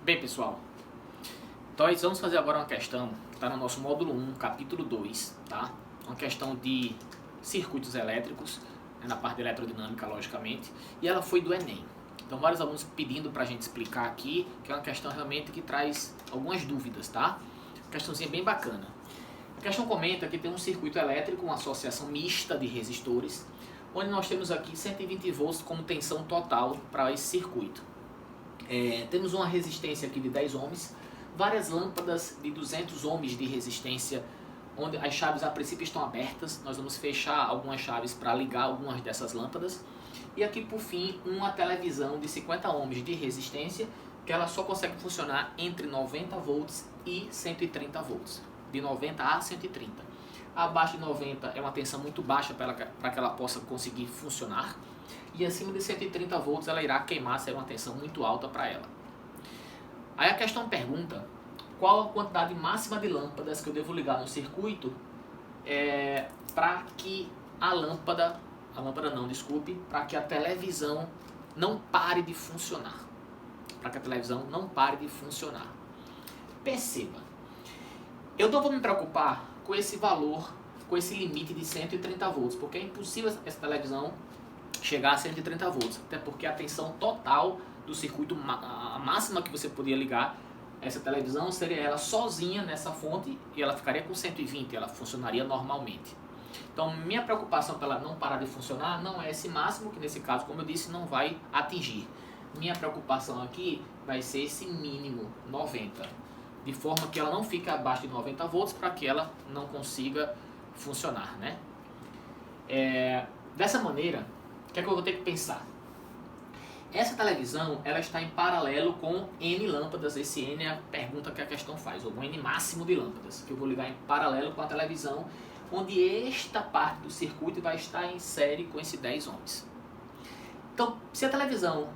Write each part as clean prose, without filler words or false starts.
Bem, pessoal, então nós vamos fazer agora uma questão que está no nosso módulo 1, capítulo 2, tá? Uma questão de circuitos elétricos, na parte de elerodinâmica, logicamente, e ela foi do Enem. Então vários alunos pedindo para a gente explicar aqui, que é uma questão realmente que traz algumas dúvidas, tá? Questãozinha bem bacana. A questão comenta que tem um circuito elétrico, uma associação mista de resistores, onde nós temos aqui 120 volts como tensão total para esse circuito. Temos uma resistência aqui de 10 ohms, várias lâmpadas de 200 ohms de resistência, onde as chaves a princípio estão abertas. Nós vamos fechar algumas chaves para ligar algumas dessas lâmpadas. E aqui por fim uma televisão de 50 ohms de resistência, que ela só consegue funcionar entre 90 volts e 130 volts, de 90 a 130. Abaixo de 90 é uma tensão muito baixa para que ela possa conseguir funcionar. E acima de 130 volts ela irá queimar, será uma tensão muito alta para ela. Aí a questão pergunta, qual a quantidade máxima de lâmpadas que eu devo ligar no circuito para que para que a televisão não pare de funcionar. Para que a televisão não pare de funcionar. Perceba, eu não vou me preocupar com esse valor, com esse limite de 130 volts, porque é impossível essa televisão chegar a 130 volts, até porque a tensão total do circuito, a máxima que você poderia ligar essa televisão seria ela sozinha nessa fonte e ela ficaria com 120, ela funcionaria normalmente. Então minha preocupação para ela não parar de funcionar não é esse máximo, que nesse caso, como eu disse, não vai atingir. Minha preocupação aqui vai ser esse mínimo, 90, de forma que ela não fique abaixo de 90 volts para que ela não consiga funcionar, né? Dessa maneira, o que é que eu vou ter que pensar? Essa televisão ela está em paralelo com N lâmpadas. Esse N é a pergunta que a questão faz, ou um N máximo de lâmpadas, que eu vou ligar em paralelo com a televisão, onde esta parte do circuito vai estar em série com esse 10 ohms. Então, se a televisão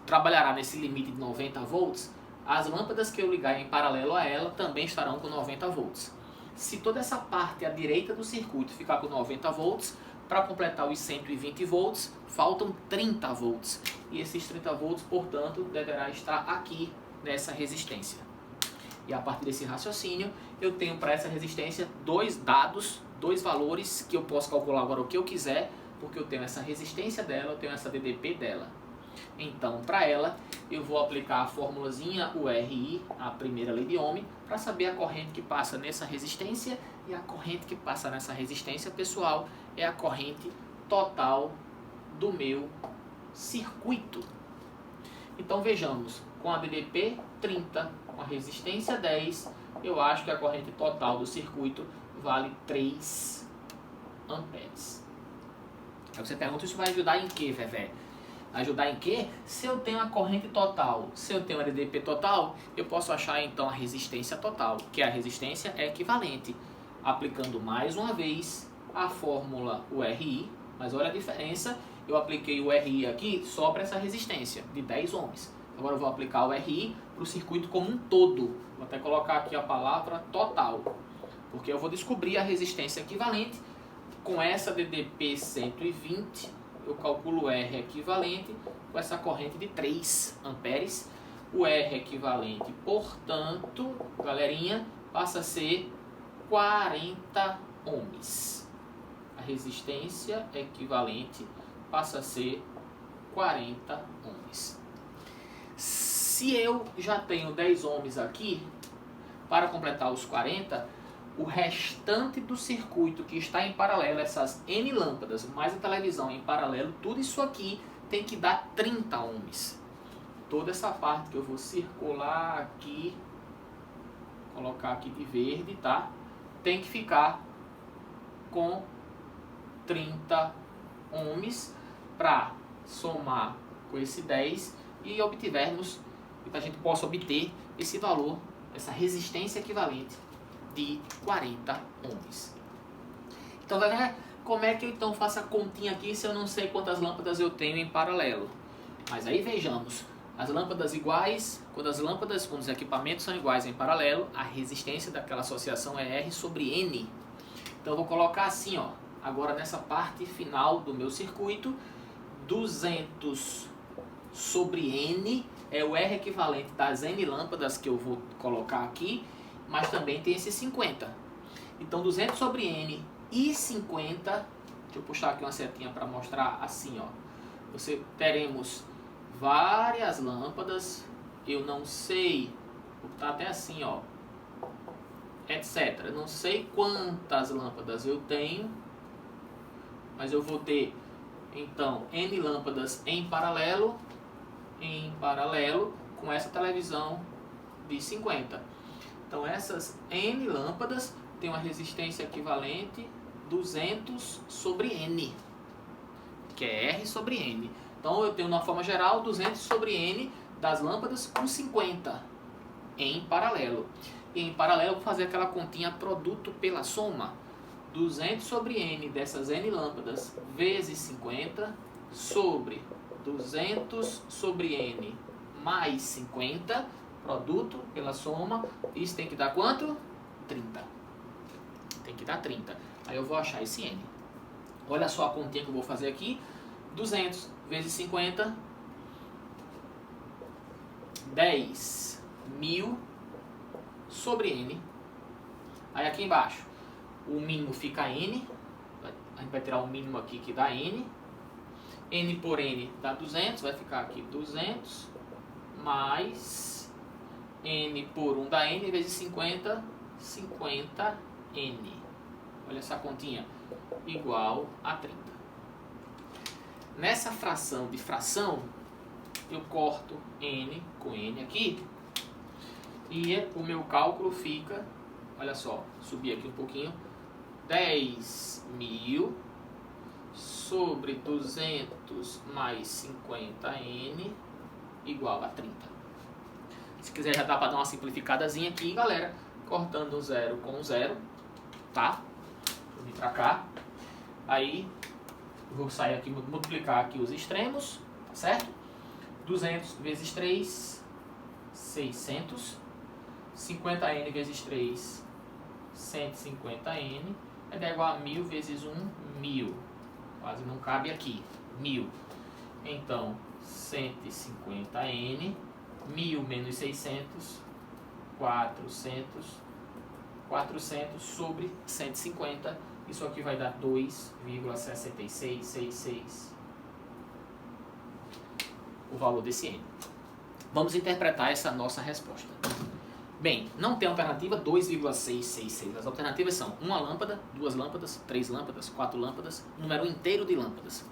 trabalhará nesse limite de 90 volts, as lâmpadas que eu ligar em paralelo a ela também estarão com 90 volts. Se toda essa parte à direita do circuito ficar com 90 volts, para completar os 120 volts, faltam 30 volts. E esses 30 volts, portanto, deverá estar aqui nessa resistência. E a partir desse raciocínio, eu tenho para essa resistência dois dados, dois valores que eu posso calcular agora o que eu quiser, porque eu tenho essa resistência dela, eu tenho essa DDP dela. Então, para ela, eu vou aplicar a formulazinha, o RI, a primeira lei de Ohm, para saber a corrente que passa nessa resistência, e a corrente que passa nessa resistência, pessoal, é a corrente total do meu circuito. Então vejamos, com a DDP 30, com a resistência 10, eu acho que a corrente total do circuito vale 3 amperes. Aí você pergunta, isso vai ajudar em quê, Vevé? Ajudar em quê? Se eu tenho a corrente total, se eu tenho a DDP total, eu posso achar então a resistência total, que a resistência é equivalente. Aplicando mais uma vez a fórmula URI, mas olha a diferença, eu apliquei o RI aqui só para essa resistência de 10 ohms. Agora eu vou aplicar o RI para o circuito como um todo. Vou até colocar aqui a palavra total, porque eu vou descobrir a resistência equivalente. Com essa DDP 120, eu calculo o R equivalente com essa corrente de 3 amperes. O R equivalente, portanto, galerinha, passa a ser 40 ohms. A resistência equivalente passa a ser 40 ohms. Se eu já tenho 10 ohms aqui, para completar os 40, o restante do circuito que está em paralelo, essas N lâmpadas, mais a televisão em paralelo, tudo isso aqui tem que dar 30 ohms. Toda essa parte que eu vou circular aqui, colocar aqui de verde, tá? Tem que ficar com 30 ohms para somar com esse 10 e obtivermos, que a gente possa obter esse valor, essa resistência equivalente de 40 ohms. Então, como é que eu então faço a continha aqui se eu não sei quantas lâmpadas eu tenho em paralelo? Mas aí vejamos, as lâmpadas iguais, quando os equipamentos são iguais em paralelo, a resistência daquela associação é R sobre N. Então eu vou colocar assim, ó, agora nessa parte final do meu circuito, 200 sobre N é o R equivalente das N lâmpadas que eu vou colocar aqui, mas também tem esse 50. Então 200 sobre N e 50, deixa eu puxar aqui uma setinha para mostrar assim, ó. Teremos várias lâmpadas, eu não sei, vou botar até assim, ó, etc. Eu não sei quantas lâmpadas eu tenho, mas eu vou ter, então, N lâmpadas em paralelo com essa televisão de 50. Então essas N lâmpadas têm uma resistência equivalente 200 sobre N, que é R sobre N. Então eu tenho, na forma geral, 200 sobre N das lâmpadas com 50 em paralelo. E em paralelo eu vou fazer aquela continha produto pela soma. 200 sobre N dessas N lâmpadas vezes 50 sobre 200 sobre N mais 50, produto pela soma. Isso tem que dar quanto? 30. Tem que dar 30. Aí eu vou achar esse N. Olha só a continha que eu vou fazer aqui. 200 vezes 50, 10.000 sobre N. Aí aqui embaixo, o mínimo fica N. A gente vai tirar o mínimo aqui que dá N. N por N dá 200, vai ficar aqui 200 mais N por 1 dá N vezes 50, 50N. Olha essa continha, igual a 30. Nessa fração de fração, eu corto N com N aqui e o meu cálculo fica, olha só, subir aqui um pouquinho, 10.000 sobre 200 mais 50N igual a 30. Se quiser já dá para dar uma simplificadazinha aqui, galera, cortando 0 com 0, tá? Vou vir para cá, aí vou sair aqui, multiplicar aqui os extremos, tá certo? 200 vezes 3, 600, 50N vezes 3, 150N, vai dar igual a 1.000 vezes 1, 1.000. Quase não cabe aqui, 1.000. Então, 150N, 1.000 menos 600, 400, 400 sobre 150. Isso aqui vai dar 2,6666. O valor desse N. Vamos interpretar essa nossa resposta. Bem, não tem alternativa 2,666. As alternativas são uma lâmpada, 2 lâmpadas, 3 lâmpadas, 4 lâmpadas, um número inteiro de lâmpadas.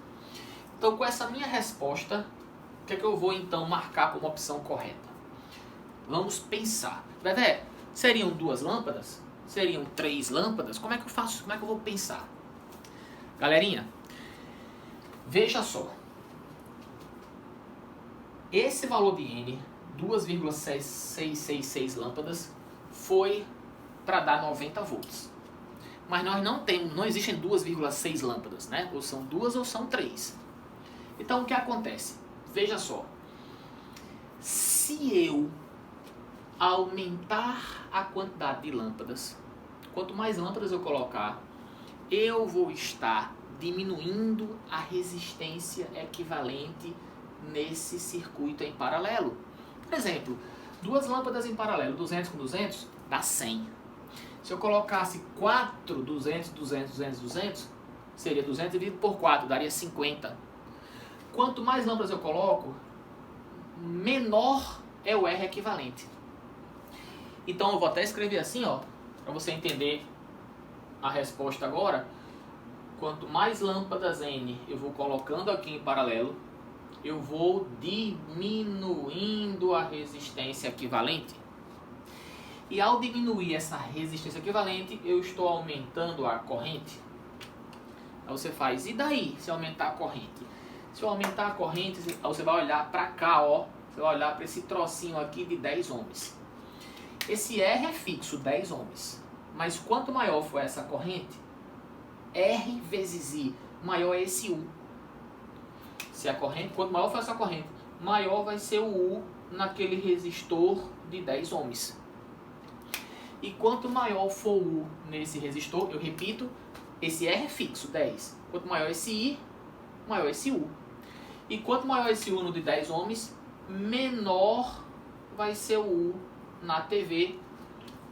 Então, com essa minha resposta, o que é que eu vou então marcar como opção correta? Vamos pensar. Vedé, seriam 2 lâmpadas? Seriam 3 lâmpadas? Como é que eu faço? Como é que eu vou pensar? Galerinha, veja só. Esse valor de N, 2,666 lâmpadas, foi para dar 90 volts. Mas nós não existem 2,6 lâmpadas, né? Ou são 2 ou são 3. Então o que acontece? Veja só. Se eu aumentar a quantidade de lâmpadas, quanto mais lâmpadas eu colocar, eu vou estar diminuindo a resistência equivalente nesse circuito em paralelo. Por exemplo, 2 lâmpadas em paralelo, 200 com 200, dá 100. Se eu colocasse 4, 200, 200, 200, 200, seria 200 dividido por 4, daria 50. Quanto mais lâmpadas eu coloco, menor é o R equivalente. Então eu vou até escrever assim, ó, para você entender a resposta agora. Quanto mais lâmpadas N eu vou colocando aqui em paralelo, eu vou diminuindo a resistência equivalente. E ao diminuir essa resistência equivalente, eu estou aumentando a corrente. Aí você faz, e daí se aumentar a corrente? Se eu aumentar a corrente, aí você vai olhar para cá, ó. Você vai olhar para esse trocinho aqui de 10 ohms. Esse R é fixo, 10 ohms. Mas quanto maior for essa corrente, R vezes I, maior é esse U. Se a corrente, quanto maior for essa corrente, maior vai ser o U naquele resistor de 10 ohms. E quanto maior for o U nesse resistor, eu repito, esse R é fixo, 10. Quanto maior esse I, maior esse U. E quanto maior esse U no de 10 ohms, menor vai ser o U na TV.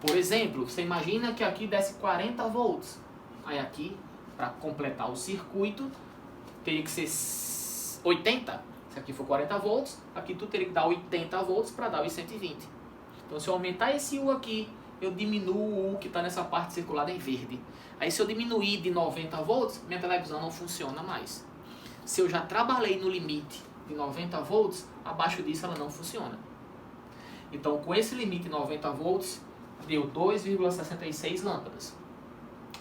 Por exemplo, você imagina que aqui desce 40 volts. Aí aqui, para completar o circuito, teria que ser 80. Se aqui for 40 volts, aqui tu teria que dar 80 volts para dar os 120. Então se eu aumentar esse U aqui, eu diminuo o U que está nessa parte circulada em verde. Aí se eu diminuir de 90 volts, minha televisão não funciona mais. Se eu já trabalhei no limite de 90 volts, abaixo disso ela não funciona. Então com esse limite de 90 volts, deu 2,66 lâmpadas.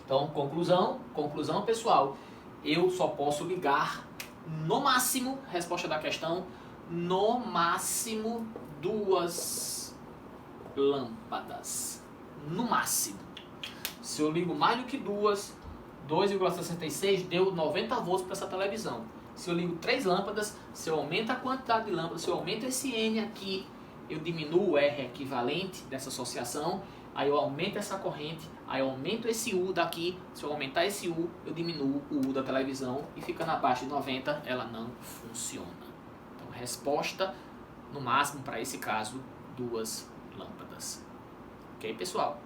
Então conclusão pessoal, eu só posso ligar no máximo, resposta da questão, no máximo 2 lâmpadas. No máximo. Se eu ligo mais do que 2,66 deu 90 volts para essa televisão. Se eu ligo 3 lâmpadas, se eu aumento a quantidade de lâmpadas, se eu aumento esse N aqui, eu diminuo o R equivalente dessa associação, aí eu aumento essa corrente, aí eu aumento esse U daqui, se eu aumentar esse U, eu diminuo o U da televisão e ficando abaixo de 90, ela não funciona. Então, resposta, no máximo para esse caso, 2 lâmpadas. Ok, pessoal?